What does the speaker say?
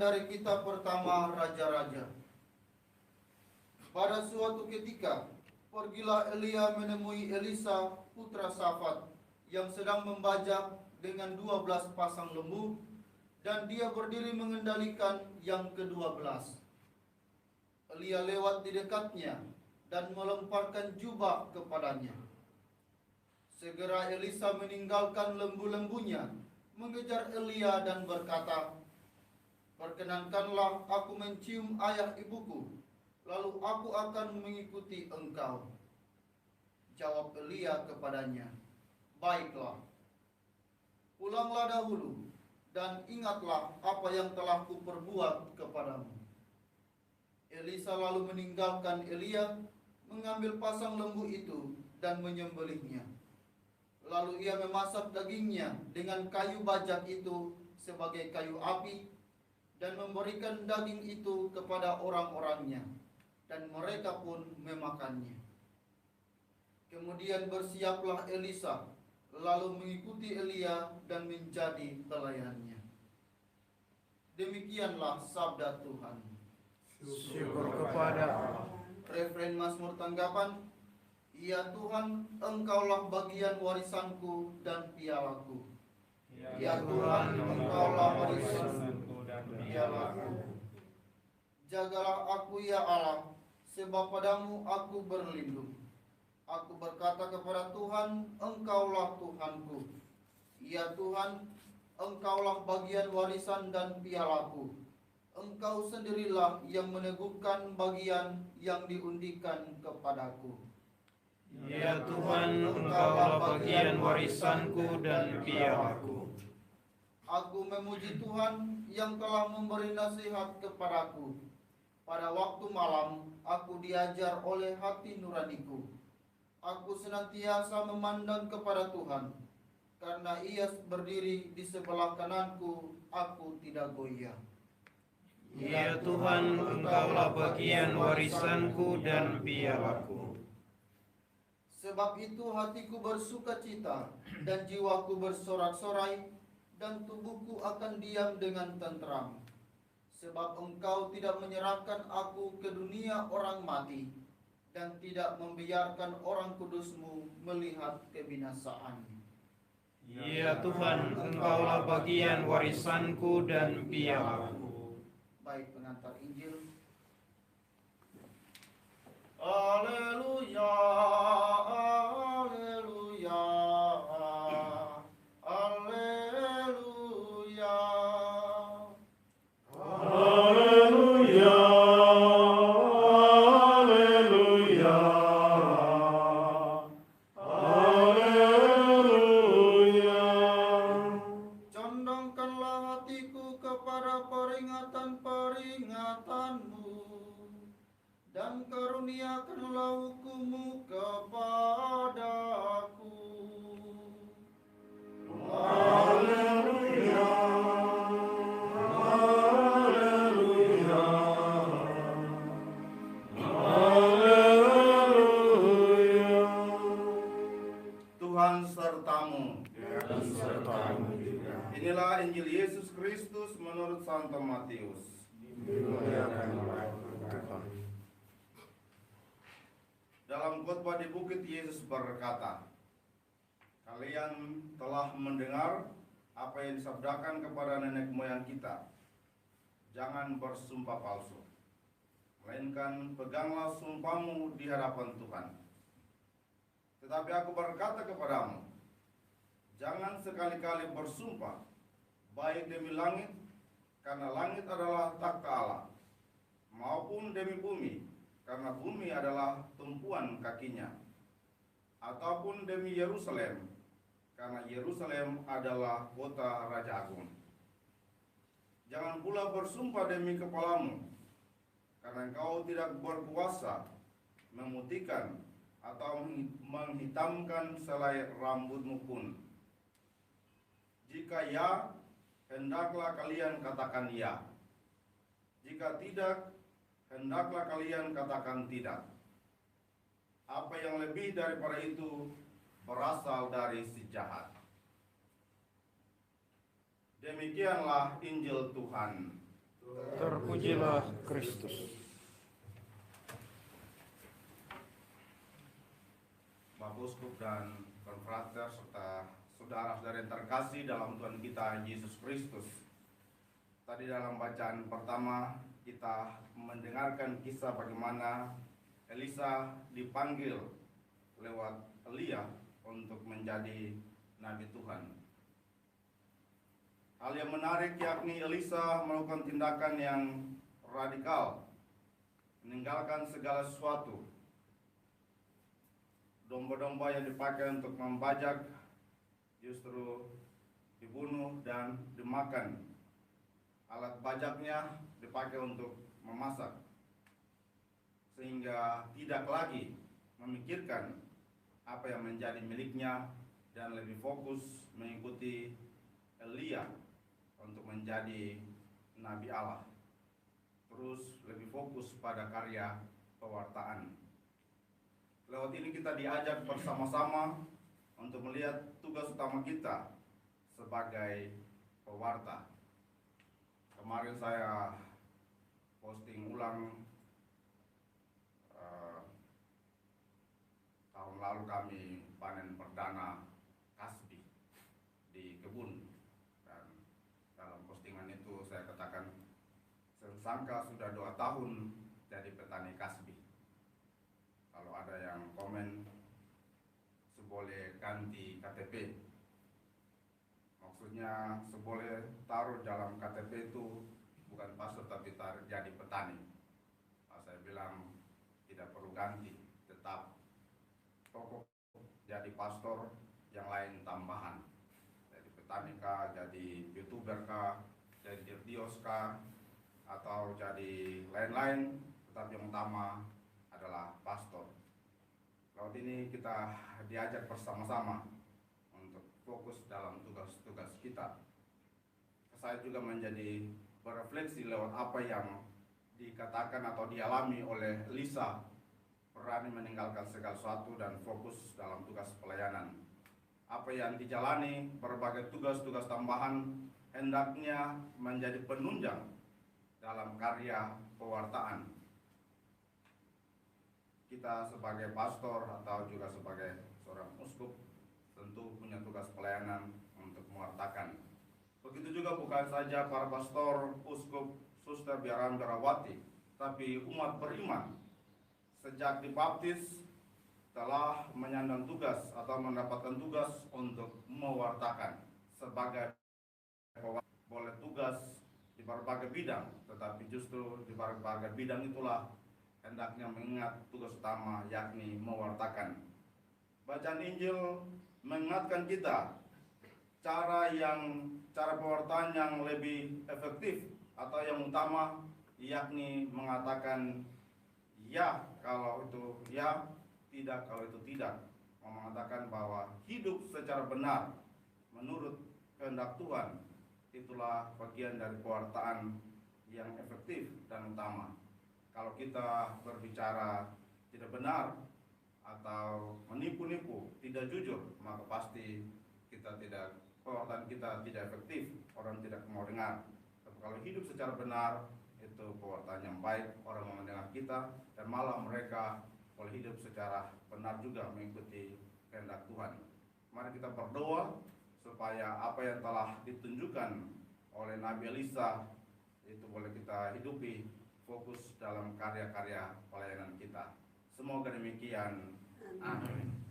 dari kitab pertama Raja-Raja. Pada suatu ketika, pergilah Elia menemui Elisa putra Safat yang sedang membajak dengan 12 pasang lembu, dan dia berdiri mengendalikan yang ke-12. Elia lewat di dekatnya dan melemparkan jubah kepadanya. Segera Elisa meninggalkan lembu-lembunya, mengejar Elia dan berkata, "Perkenankanlah aku mencium ayah ibuku, lalu aku akan mengikuti engkau." Jawab Elia kepadanya, "Baiklah, pulanglah dahulu, dan ingatlah apa yang telah kuperbuat kepadamu." Elisa lalu meninggalkan Elia, mengambil pasang lembu itu dan menyembelihnya. Lalu ia memasak dagingnya dengan kayu bajak itu sebagai kayu api, dan memberikan daging itu kepada orang-orangnya, dan mereka pun memakannya. Kemudian bersiaplah Elisa, lalu mengikuti Elia dan menjadi pelayannya. Demikianlah sabda Tuhan. Syukur kepada Allah. Referen Mazmur tanggapan, "Ya Tuhan, Engkaulah bagian warisanku dan pialaku. Ya Tuhan, Engkaulah warisanku dan pialaku. Jagalah aku ya Allah, sebab padamu aku berlindung. Aku berkata kepada Tuhan, Engkaulah Tuhanku. Ya Tuhan, Engkaulah bagian warisan dan pialaku. Engkau sendirilah yang meneguhkan bagian yang diundikan kepadaku." Ya Tuhan, Engkaulah bagian warisanku dan pialaku. Aku memuji Tuhan yang telah memberi nasihat kepadaku. Pada waktu malam, aku diajar oleh hati nuraniku. Aku senantiasa memandang kepada Tuhan. Karena Ia berdiri di sebelah kananku, aku tidak goyah. Ya Tuhan, Engkaulah bagian warisanku dan pialaku. Sebab itu hatiku bersuka cita dan jiwaku bersorak-sorai, dan tubuhku akan diam dengan tentram. Sebab Engkau tidak menyerahkan aku ke dunia orang mati, dan tidak membiarkan orang kudus-Mu melihat kebinasaan. Ya Tuhan, Engkaulah bagian warisanku dan pialaku. Baik, pengantar Injil. Haleluya, haleluya, haleluya. Haleluya, haleluya, haleluya. Condongkanlah hatiku kepada peringatan-peringatanmu, dan karuniakanlah hukum-Mu kepadaku. Haleluya, haleluya, haleluya. Tuhan sertamu. Dan sertamu juga. Inilah Injil Yesus Kristus menurut Santo Matius. Dimuliakanlah Tuhan. Dalam khotbah di bukit, Yesus berkata, "Kalian telah mendengar apa yang disabdakan kepada nenek moyang kita. Jangan bersumpah palsu, melainkan peganglah sumpahmu di hadapan Tuhan. Tetapi aku berkata kepadamu, jangan sekali-kali bersumpah, baik demi langit, karena langit adalah takhta Allah, maupun demi bumi, karena bumi adalah tumpuan kakinya, ataupun demi Yerusalem, karena Yerusalem adalah kota Raja Agung. Jangan pula bersumpah demi kepalamu, karena engkau tidak berkuasa memutihkan atau menghitamkan selai rambutmu pun. Jika ya, hendaklah kalian katakan ya. Jika tidak, hendaklah kalian katakan tidak. Apa yang lebih daripada itu berasal dari si jahat." Demikianlah Injil Tuhan. Terpujilah Kristus. Bapak Uskup dan konfrater serta saudara-saudara yang terkasih dalam Tuhan kita Yesus Kristus. Tadi dalam bacaan pertama kita mendengarkan kisah bagaimana Elisa dipanggil lewat Elia untuk menjadi nabi Tuhan. Hal yang menarik yakni Elisa melakukan tindakan yang radikal, meninggalkan segala sesuatu. Domba-domba yang dipakai untuk membajak justru dibunuh dan dimakan. Alat bajaknya dipakai untuk memasak, sehingga tidak lagi memikirkan apa yang menjadi miliknya dan lebih fokus mengikuti Elia untuk menjadi nabi Allah. Terus lebih fokus pada karya pewartaan. Lewat ini kita diajak bersama-sama untuk melihat tugas utama kita sebagai pewarta. Kemarin saya posting ulang tahun lalu kami panen perdana kasbi di kebun. Dan dalam postingan itu saya katakan sangka sudah 2 tahun jadi petani kasbi. Kalau ada yang komen seboleh ganti KTP, maksudnya seboleh taruh dalam KTP itu bukan pastor tapi jadi petani. Saya bilang tidak perlu ganti, tetap pokok jadi pastor, yang lain tambahan. Jadi petani kah, jadi YouTuber kah, jadi dirdios kah, atau jadi lain-lain, tetapi yang utama adalah pastor. Lalu ini kita diajak bersama-sama untuk fokus dalam tugas-tugas kita. Saya juga menjadi berefleksi lewat apa yang dikatakan atau dialami oleh Elisa, berani meninggalkan segala sesuatu dan fokus dalam tugas pelayanan. Apa yang dijalani, berbagai tugas-tugas tambahan hendaknya menjadi penunjang dalam karya pewartaan. Kita sebagai pastor atau juga sebagai seorang uskup tentu punya tugas pelayanan untuk mewartakan. Begitu juga bukan saja para pastor, uskup, suster, biaran, biarawati, tapi umat beriman sejak dibaptis telah menyandang tugas atau mendapatkan tugas untuk mewartakan sebagai pewarta. Boleh tugas di berbagai bidang, tetapi justru di berbagai bidang itulah hendaknya mengingat tugas utama yakni mewartakan. Bacaan Injil mengingatkan kita cara pewartaan yang lebih efektif atau yang utama yakni mengatakan ya kalau itu ya, tidak kalau itu tidak. Mengatakan bahwa hidup secara benar menurut kehendak Tuhan itulah bagian dari pewartaan yang efektif dan utama. Kalau kita berbicara tidak benar atau menipu-nipu, tidak jujur, maka pasti pewartaan kita tidak efektif, orang tidak mau dengar. Tapi kalau hidup secara benar, itu pewartaan yang baik, orang mau mendengar kita, dan malah mereka boleh hidup secara benar juga mengikuti kehendak Tuhan. Mari kita berdoa supaya apa yang telah ditunjukkan oleh Nabi Elisa itu boleh kita hidupi, fokus dalam karya-karya pelayanan kita. Semoga demikian. Amin.